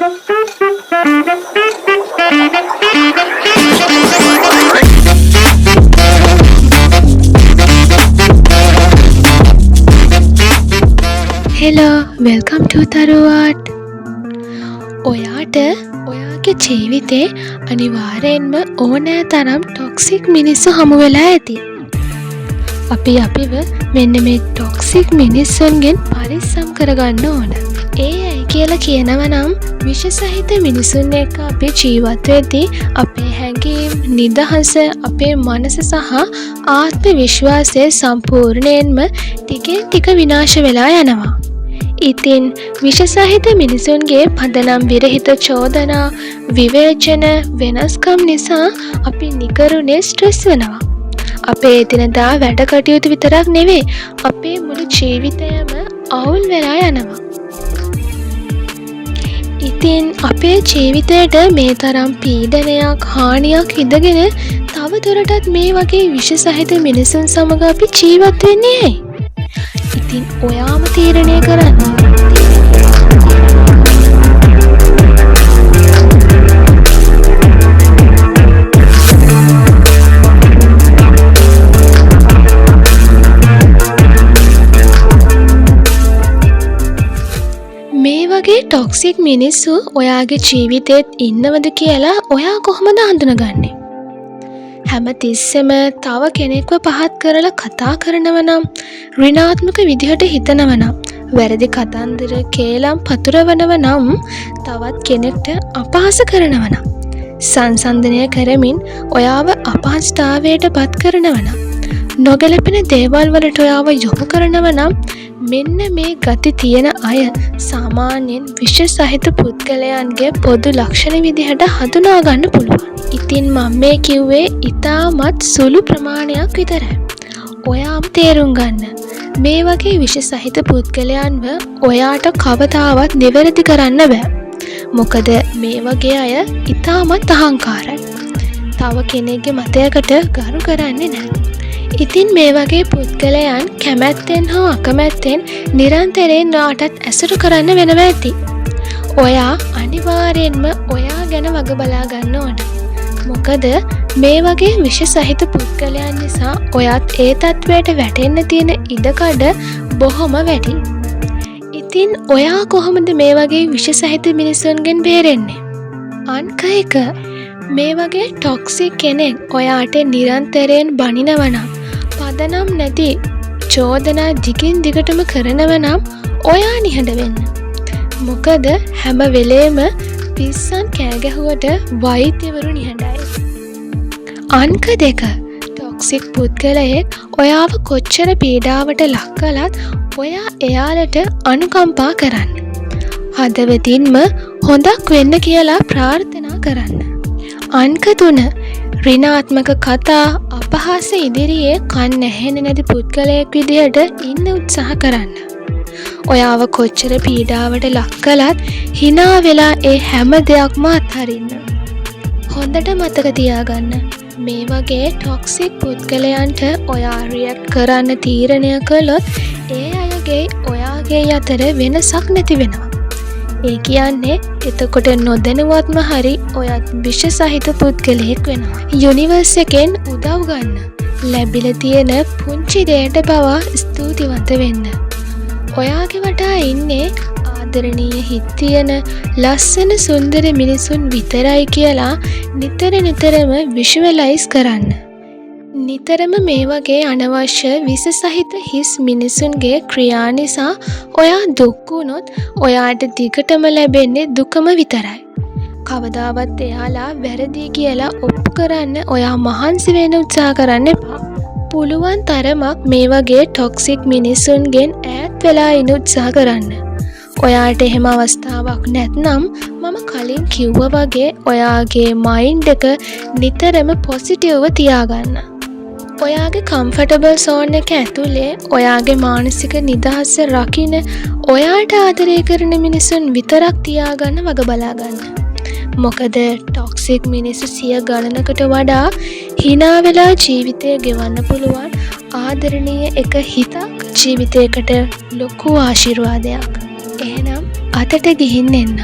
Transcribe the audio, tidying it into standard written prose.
Hello, welcome to Tharuwat. ඔයාට ඔයාගේ ජීවිතේ අනිවාර්යෙන්ම ඕනෑ තරම් ටොක්සික් මිනිස්සු හමු වෙලා ඇති. අපි අපිව මෙන්න මේ ටොක්සික් මිනිස්සුන්ගෙන් පරිස්සම් කරගන්න ඕන. ඒ ඇයි කියලා කියනව නම් විෂ සහිත මිනිසුන් එක්ක අපි ජීවත් වෙද්දී අපේ හැඟීම්, නිදහස, අපේ මනස සහ ආත්ම විශ්වාසය සම්පූර්ණයෙන්ම ටිකෙන් ටික විනාශ වෙලා යනවා. ඉතින් විෂ සහිත මිනිසුන්ගේ පදනම් විරහිත චෝදනා, විවේචන, වෙනස්කම් නිසා අපි නිකරුණේ ස්ට්‍රෙස් වෙනවා. අපේ එදිනදා වැඩ කටයුතු විතරක් නෙවෙයි, අපේ මුළු ජීවිතයම අවුල් වෙලා යනවා. ඉතින් අපේ ජීවිතයට මේ තරම් පීඩනයක්, හානියක් ඉඳගෙන තව දුරටත් මේ වගේ විෂ සහිත මිනිසුන් සමග අපි ජීවත් වෙන්නේ ඇයි? ඉතින් ඔයාම තීරණය කරන්න. මේ වගේ ටොක්සික් මිනිස්සු ඔයාගේ ජීවිතේත් ඉන්නවද කියලා ඔයා කොහොමද හඳුනගන්නේ? හැම තිස්සෙම තව කෙනෙක්ව පහත් කරලා කතා කරනව නම්, ඍණාත්මක විදිහට හිතනව නම්, වැරදි කතන්දර කේලම් පතුරවනව නම්, තවත් කෙනෙක්ට අපහාස කරනව නම්, සංසන්දනය කරමින් ඔයාව අපහසුතාවයට පත් කරනව නම්, නොගැලපෙන දේවල් වලට ඔයාව යොමු කරනව නම්, මෙන්න මේ ගති තියෙන අය සාමාන්‍යයෙන් විෂ සහිත පුද්ගලයන්ගේ පොදු ලක්ෂණ විදිහට හඳුනා ගන්න පුළුවන්. ඉතින් මම මේ කිව්වේ ඉතාමත් සුළු ප්‍රමාණයක් විතරයි. ඔයාම තේරුම් ගන්න. මේ වගේ විෂ සහිත පුද්ගලයන්ව ඔයාට කවදාවත් නිවැරදි කරන්න බෑ. මොකද මේ වගේ අය ඉතාමත් අහංකාරයි. තව කෙනෙක්ගේ මතයකට ගරු කරන්නේ නැහැ. ඉතින් මේ වගේ පුද්ගලයන් කැමැත්තෙන් හෝ අකමැත්තෙන් නිරන්තරයෙන් ඔයාටත් ඇසුරු කරන්න වෙනවා ඇති. ඔයා අනිවාර්යෙන්ම ඔයා ගැන වග බලා ගන්න ඕන. මොකද මේ වගේ විෂ සහිත පුද්ගලයන් නිසා ඔයත් ඒ තත්වයට වැටෙන්න තියෙන ඉඩකඩ බොහොම වැඩි. ඉතින් ඔයා කොහොමද මේ වගේ විෂ සහිත මිනිසුන්ගෙන් බේරෙන්නේ? අංක 1. මේ වගේ ටොක්සික් කෙනෙක් ඔයාට නිරන්තරයෙන් බනිනව නම්, පදනම් නැති චෝදනා දිගින් දිගටම කරනව නම් ඔයා නිහඬ වෙන්න. මොකද හැම වෙලේම පිස්සන් කෑගැහුවට වෛද්‍යවරු නිහඬයි. අංක 2. ටොක්සික් පුද්ගලයෙක් ඔයාව කොච්චර පීඩාවට ලක් කළත් ඔයා එයාලට අනුකම්පා කරන්න. හදවතින්ම හොඳක් වෙන්න කියලා ප්‍රාර්ථනා කරන්න. අංක 3. ඍණාත්මක කතා, අපහාස ඉදිරියේ කන් ඇහෙන්නේ නැති පුද්ගලයෙක් විදිහට ඉන්න උත්සාහ කරන්න. ඔයාව කොච්චර පීඩාවට ලක් කළත් hina වෙලා ඒ හැම දෙයක්ම අත්හරින්න. හොඳට මතක තියාගන්න. මේ වගේ ටොක්සික් පුද්ගලයන්ට ඔයා රියැක්ට් කරන්න තීරණය කළොත් ඒ අයගේ ඔයාගේ අතර වෙනසක් නැති වෙනවා. ඒ කියන්නේ එතකොට නොදැනුවත්ම හරි ඔයත් විෂ සහිත පුද්ගලයෙක් වෙනවා. යුනිවර්ස් එකෙන් උදව් ගන්න. ලැබිලා තියෙන පුංචි දෙයට පවා ස්තුතිවන්ත වෙන්න. ඔයාගේ වටා ඉන්නේ ආදරණීය හිත් තියෙන ලස්සන සුන්දර මිනිසුන් විතරයි කියලා නිතරම විෂුවලයිස් කරන්න. නිතරම මේ වගේ අනවශ්‍ය විස සහිත හිස් මිනිසුන්ගේ ක්‍රියා නිසා ඔයා දුක් වුණොත් ඔයාට දිගටම ලැබෙන්නේ දුකම විතරයි. කවදාවත් එයාලා වැරදි කියලා ඔප්පු කරන්න ඔයා මහන්සි වෙන්න උත්සාහ කරන්න එපා. පුළුවන් තරමක් මේ වගේ ටොක්සික් මිනිසුන්ගෙන් ඈත් වෙලා ඉන්න උත්සාහ කරන්න. ඔයාට එහෙම අවස්ථාවක් නැත්නම් මම කලින් කිව්වා වගේ ඔයාගේ මයින්ඩ් එක නිතරම පොසිටිව්ව තියාගන්න. ඔයාගේ කම්ෆර්ටබල් සෝන් එක ඇතුලේ ඔයාගේ මානසික නිදහස රකින්න ඔයාට ආදරය කරන මිනිසුන් විතරක් තියාගන්න වග බලා ගන්න. මොකද ටොක්සික් මිනිස්සු සිය ගණනකට වඩා hina වෙලා ජීවිතය ගෙවන්න පුළුවන් ආදරණීය එක හිතක් ජීවිතයකට ලොකු ආශිර්වාදයක්. එහෙනම් අතට ගිහින් එන්න.